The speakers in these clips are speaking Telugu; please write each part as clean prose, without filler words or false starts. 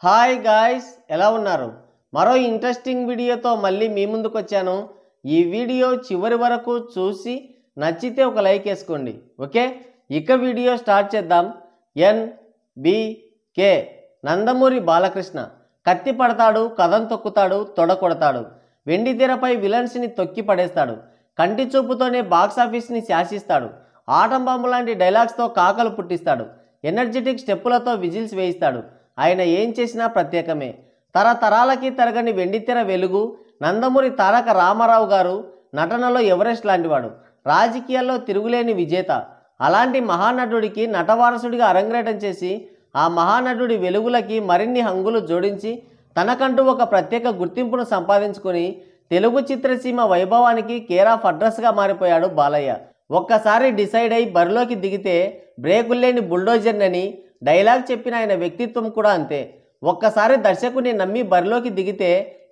హాయ్ గాయ్స్, ఎలా ఉన్నారు? మరో ఇంట్రెస్టింగ్ వీడియోతో మళ్ళీ మీ ముందుకు వచ్చాను. ఈ వీడియో చివరి వరకు చూసి నచ్చితే ఒక లైక్ వేసుకోండి. ఓకే, ఇక వీడియో స్టార్ట్ చేద్దాం. NBK నందమూరి బాలకృష్ణ కత్తి పడతాడు, కథం తొక్కుతాడు, తొడ కొడతాడు, వెండి తెరపై విలన్స్ని తొక్కి పడేస్తాడు, కంటి చూపుతోనే బాక్సాఫీస్ని శాసిస్తాడు, ఆటం బాంబు లాంటి డైలాగ్స్తో కాకలు పుట్టిస్తాడు, ఎనర్జెటిక్ స్టెప్పులతో విజిల్స్ వేయిస్తాడు. ఆయన ఏం చేసినా ప్రత్యేకమే. తరతరాలకి తరగని వెండితెర వెలుగు నందమూరి తారక రామారావు గారు. నటనలో ఎవరెస్ట్ లాంటివాడు, రాజకీయాల్లో తిరుగులేని విజేత. అలాంటి మహానటుడికి నటవారసుడిగా అరంగేటం చేసి ఆ మహానటుడి వెలుగులకి మరిన్ని హంగులు జోడించి తనకంటూ ఒక ప్రత్యేక గుర్తింపును సంపాదించుకొని తెలుగు చిత్రసీమ వైభవానికి కేర్ ఆఫ్ అడ్రస్గా మారిపోయాడు బాలయ్య. ఒక్కసారి డిసైడ్ అయి బరిలోకి దిగితే బ్రేకుల్లేని బుల్డోజర్నని డైలాగ్ చెప్పిన ఆయన వ్యక్తిత్వం కూడా అంతే. ఒక్కసారి దర్శకుని నమ్మి బరిలోకి దిగితే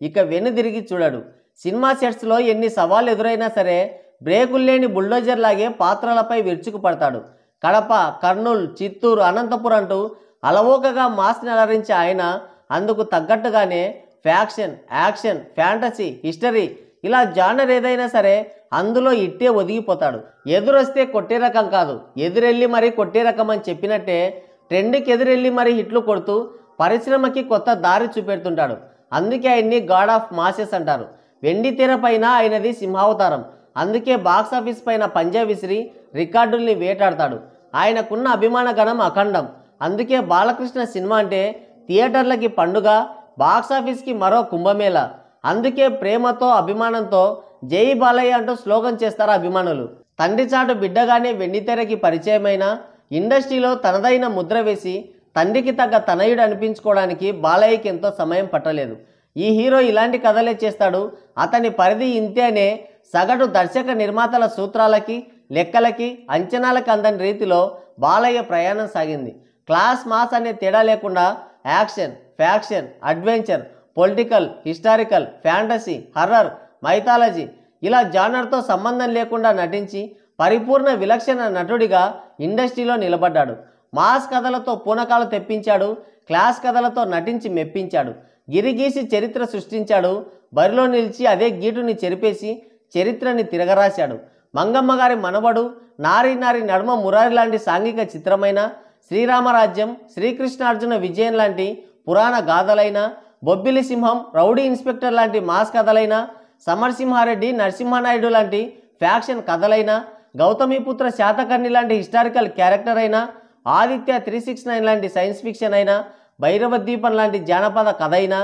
ఇక వెనుదిరిగి చూడడు. సినిమా సెట్స్లో ఎన్ని సవాళ్ళు ఎదురైనా సరే బ్రేకుల్లేని బుల్డోజర్ లాగే పాత్రలపై విరుచుకుపడతాడు. కడప, కర్నూలు, చిత్తూరు, అనంతపురం అంటూ అలవోకగా మాస్ని అలరించే ఆయన అందుకు తగ్గట్టుగానే ఫ్యాక్షన్, యాక్షన్, ఫ్యాంటసీ, హిస్టరీ ఇలా జానర్ ఏదైనా సరే అందులో ఇట్టే ఒదిగిపోతాడు. ఎదురొస్తే కొట్టే రకం కాదు, ఎదురెళ్ళి మరీ కొట్టే రకం అని చెప్పినట్టే ట్రెండ్కి ఎదురెళ్ళి మరీ హిట్లు కొడుతూ పరిశ్రమకి కొత్త దారి చూపెడుతుంటాడు. అందుకే ఆయన్ని గాడ్ ఆఫ్ మాసెస్ అంటారు. వెండి తెర పైన ఆయనది సింహావతారం. అందుకే బాక్సాఫీస్ పైన పంజా విసిరి రికార్డుల్ని వేటాడతాడు. ఆయనకున్న అభిమాన గణం అఖండం. అందుకే బాలకృష్ణ సినిమా అంటే థియేటర్లకి పండుగ, బాక్సాఫీస్కి మరో కుంభమేళ. అందుకే ప్రేమతో, అభిమానంతో జై బాలయ్య అంటూ స్లోగన్ చేస్తారు అభిమానులు. తండ్రి చాటు బిడ్డగానే వెండితెరకి పరిచయమైన, ఇండస్ట్రీలో తనదైన ముద్ర వేసి తండ్రికి తగ్గ తనయుడు అనిపించుకోవడానికి బాలయ్యకి ఎంతో సమయం పట్టలేదు. ఈ హీరో ఇలాంటి కథలే చేస్తాడు, అతని పరిధి ఇంతేనే సగటు దర్శక నిర్మాతల సూత్రాలకి, లెక్కలకి, అంచనాలకు అందని రీతిలో బాలయ్య ప్రయాణం సాగింది. క్లాస్, మాస్ అనే తేడా లేకుండా action, faction, adventure, political, historical, fantasy, horror, mythology ఇలా జానర్తో సంబంధం లేకుండా నటించి పరిపూర్ణ విలక్షణ నటుడిగా ఇండస్ట్రీలో నిలబడ్డాడు. మాస్ కథలతో పూనకాలు తెప్పించాడు, క్లాస్ కథలతో నటించి మెప్పించాడు, గిరిగీసి చరిత్ర సృష్టించాడు, బరిలో నిలిచి అదే గీటుని చెరిపేసి చరిత్రని తిరగరాశాడు. మంగమ్మ గారి మనవడు, నారి నారి నడుమ మురారి లాంటి సాంఘిక చిత్రమైన, శ్రీరామరాజ్యం, శ్రీకృష్ణార్జున విజయం లాంటి పురాణ గాథలైన, బొబ్బిలి సింహం, రౌడీ ఇన్స్పెక్టర్ లాంటి మాస్ కథలైన, సమరసింహారెడ్డి, నరసింహనాయుడు లాంటి ఫ్యాక్షన్ కథలైన, గౌతమిపుత్ర శాతకర్ణి లాంటి హిస్టారికల్ క్యారెక్టర్ అయినా, ఆదిత్య 369 లాంటి సైన్స్ ఫిక్షన్ అయినా, భైరవ దీపం లాంటి జానపద కథ అయినా,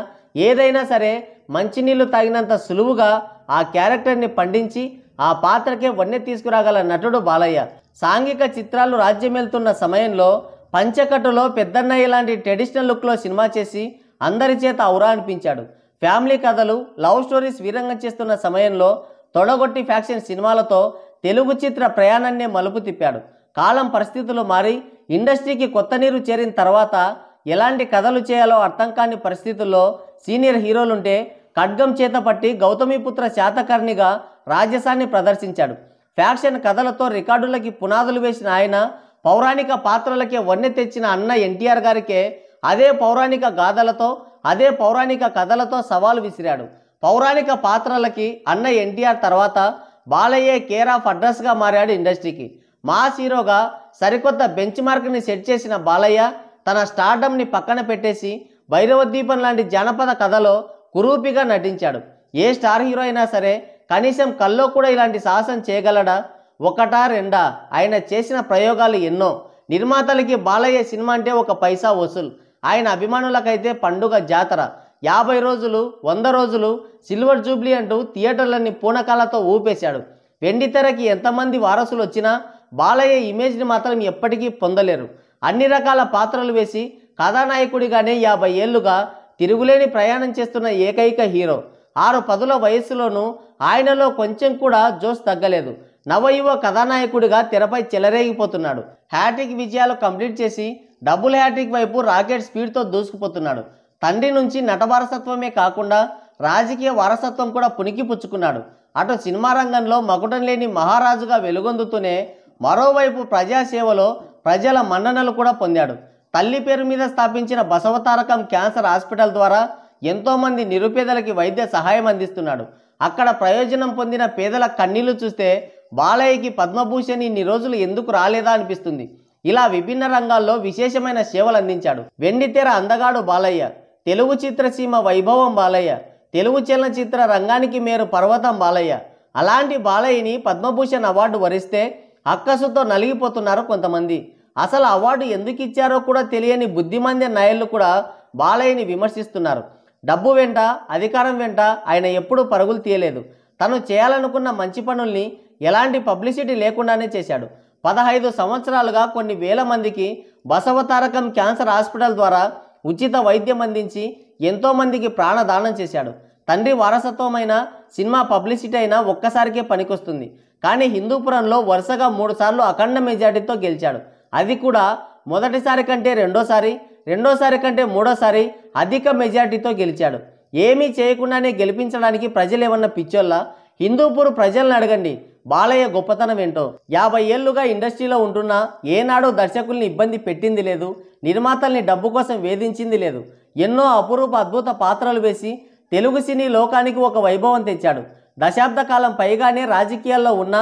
ఏదైనా సరే మంచినీళ్లు తాగినంత సులువుగా ఆ క్యారెక్టర్ని పండించి ఆ పాత్రకే వన్నె తీసుకురాగల నటుడు బాలయ్య. సాంఘిక చిత్రాలు రాజ్యమేలుతున్న సమయంలో పంచకట్టులో పెద్దన్నయ్య లాంటి ట్రెడిషనల్ లుక్లో సినిమా చేసి అందరి చేత ఔరా అనిపించాడు. ఫ్యామిలీ కథలు, లవ్ స్టోరీస్ వీరంగం చేస్తున్న సమయంలో తొడగొట్టి ఫ్యాక్షన్ సినిమాలతో తెలుగు చిత్ర ప్రయాణాన్నే మలుపు తిప్పాడు. కాలం, పరిస్థితులు మారి ఇండస్ట్రీకి కొత్త నీరు చేరిన తర్వాత ఎలాంటి కథలు చేయాలో అర్థం కాని పరిస్థితుల్లో సీనియర్ హీరోలుంటే ఖడ్గం చేత పట్టి గౌతమిపుత్ర శాతకర్ణిగా రాజసాన్ని ప్రదర్శించాడు. ఫ్యాక్షన్ కథలతో రికార్డులకి పునాదులు వేసిన ఆయన పౌరాణిక పాత్రలకే వన్నె తెచ్చిన అన్న ఎన్టీఆర్ గారికే అదే పౌరాణిక గాథలతో, అదే పౌరాణిక కథలతో సవాలు విసిరాడు. పౌరాణిక పాత్రలకి అన్న ఎన్టీఆర్ తర్వాత బాలయ్యే కేర్ ఆఫ్ అడ్రస్గా మారాడు ఇండస్ట్రీకి. మాస్ హీరోగా సరికొత్త బెంచ్ మార్క్ని సెట్ చేసిన బాలయ్య తన స్టార్డమ్ని పక్కన పెట్టేసి భైరవ దీపం లాంటి జానపద కథలో కురూపిగా నటించాడు. ఏ స్టార్ హీరో అయినా సరే కనీసం కల్లో కూడా ఇలాంటి సాహసం చేయగలడా? ఒకటా రెండా? ఆయన చేసిన ప్రయోగాలు ఎన్నో. నిర్మాతలకి బాలయ్య సినిమా అంటే ఒక పైసా వసూలు, ఆయన అభిమానులకైతే పండుగ జాతర. 50 రోజులు, 100 రోజులు, సిల్వర్ జూబ్లీ అంటూ థియేటర్లన్నీ పూనకాలతో ఊపేశాడు. వెండి తెరకి ఎంతమంది వారసులు వచ్చినా బాలయ్య ఇమేజ్ని మాత్రం ఎప్పటికీ పొందలేరు. అన్ని రకాల పాత్రలు వేసి కథానాయకుడిగానే 50 ఏళ్లుగా తిరుగులేని ప్రయాణం చేస్తున్న ఏకైక హీరో. 6-10ల వయస్సులోనూ ఆయనలో కొంచెం కూడా జోస్ తగ్గలేదు. నవయువ కథానాయకుడిగా తెరపై చెలరేగిపోతున్నాడు. హ్యాట్రిక్ విజయాలు కంప్లీట్ చేసి డబుల్ హ్యాట్రిక్ వైపు రాకెట్ స్పీడ్తో దూసుకుపోతున్నాడు. తండ్రి నుంచి నట వారసత్వమే కాకుండా రాజకీయ వారసత్వం కూడా పుణికి పుచ్చుకున్నాడు. అటు సినిమా రంగంలో మకుటం లేని మహారాజుగా వెలుగొందుతూనే మరోవైపు ప్రజాసేవలో ప్రజల మన్ననలు కూడా పొందాడు. తల్లి పేరు మీద స్థాపించిన బసవతారకం క్యాన్సర్ హాస్పిటల్ ద్వారా ఎంతోమంది నిరుపేదలకి వైద్య సహాయం అందిస్తున్నాడు. అక్కడ ప్రయోజనం పొందిన పేదల కన్నీళ్లు చూస్తే బాలయ్యకి పద్మభూషణ్ ఇన్ని రోజులు ఎందుకు రాలేదా అనిపిస్తుంది. ఇలా విభిన్న రంగాల్లో విశేషమైన సేవలు అందించాడు. వెండితెర అందగాడు బాలయ్య, తెలుగు చిత్రసీమ వైభవం బాలయ్య, తెలుగు చలనచిత్ర రంగానికి మేరు పర్వతం బాలయ్య. అలాంటి బాలయ్యని పద్మభూషణ్ అవార్డు వరిస్తే అక్కసుతో నలిగిపోతున్నారు కొంతమంది. అసలు అవార్డు ఎందుకు ఇచ్చారో కూడా తెలియని బుద్ధిమంది నాయళ్లు కూడా బాలయ్యని విమర్శిస్తున్నారు. డబ్బు వెంట, అధికారం వెంట ఆయన ఎప్పుడూ పరుగులు తీయలేదు. తను చేయాలనుకున్న మంచి పనుల్ని ఎలాంటి పబ్లిసిటీ లేకుండానే చేశాడు. 15 సంవత్సరాలుగా కొన్ని వేల మందికి బసవతారకం క్యాన్సర్ హాస్పిటల్ ద్వారా ఉచిత వైద్యం అందించి ఎంతోమందికి ప్రాణదానం చేశాడు. తండ్రి వారసత్వమైన సినిమా పబ్లిసిటీ అయినా ఒక్కసారికే పనికొస్తుంది. కానీ హిందూపురంలో వరుసగా 3 సార్లు అఖండ మెజార్టీతో గెలిచాడు. అది కూడా మొదటిసారి కంటే రెండోసారి, రెండోసారి కంటే మూడోసారి అధిక మెజార్టీతో గెలిచాడు. ఏమీ చేయకుండానే గెలిపించడానికి ప్రజలేమన్నా పిచ్చోళ్ళ? హిందూపూర్ ప్రజలను అడగండి బాలయ్య గొప్పతనం ఏంటో. 50 ఏళ్లుగా ఇండస్ట్రీలో ఉంటున్నా ఏనాడు దర్శకుల్ని ఇబ్బంది పెట్టింది లేదు, నిర్మాతల్ని డబ్బు కోసం వేధించింది లేదు. ఎన్నో అపురూప అద్భుత పాత్రలు వేసి తెలుగు సినీ లోకానికి ఒక వైభవం తెచ్చాడు. దశాబ్ద కాలం పైగానే రాజకీయాల్లో ఉన్న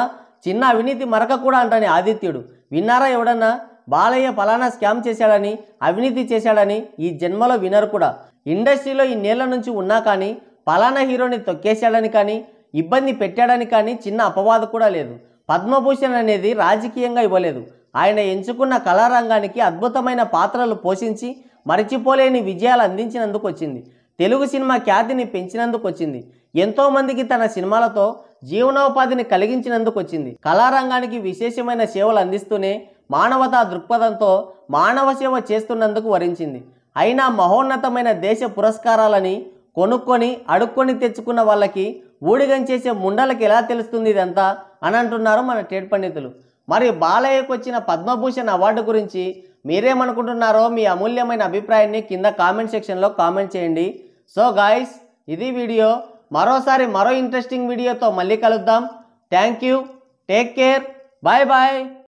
చిన్న అవినీతి మరక కూడా అంటని ఆదిత్యుడు. విన్నారా ఎవడన్నా? బాలయ్య ఫలానా స్కామ్ చేశాడని, అవినీతి చేశాడని ఈ జన్మలో వినరు కూడా. ఇండస్ట్రీలో ఇన్నేళ్ల నుంచి ఉన్నా కానీ ఫలానా హీరోని తొక్కేశాడని కానీ, ఇబ్బంది పెట్టాడని కానీ చిన్న అపవాదు కూడా లేదు. పద్మభూషణ్ అనేది రాజకీయంగా ఇవ్వలేదు. ఆయన ఎంచుకున్న కళారంగానికి అద్భుతమైన పాత్రలు పోషించి మరిచిపోలేని విజయాలు అందించినందుకు వచ్చింది. తెలుగు సినిమా ఖ్యాతిని పెంచినందుకు వచ్చింది. ఎంతోమందికి తన సినిమాలతో జీవనోపాధిని కలిగించినందుకు వచ్చింది. కళారంగానికి విశేషమైన సేవలు అందిస్తూనే మానవతా దృక్పథంతో మానవ సేవ చేస్తున్నందుకు వరించింది. అయినా మహోన్నతమైన దేశ పురస్కారాలని కొనుక్కొని అడుక్కొని తెచ్చుకున్న వాళ్ళకి ఊడిగం చేసే ముండలకి ఎలా తెలుస్తుంది ఇదంతా అని అంటున్నారు మన ట్రేడ్ పండితులు. మరి బాలయ్యకు వచ్చిన పద్మభూషణ్ అవార్డు గురించి మీరేమనుకుంటున్నారో మీ అమూల్యమైన అభిప్రాయాన్ని కింద కామెంట్ సెక్షన్లో కామెంట్ చేయండి. సో గాయ్స్, ఇది వీడియో. మరోసారి మరో ఇంట్రెస్టింగ్ వీడియోతో మళ్ళీ కలుద్దాం. Thank you, take care, bye bye.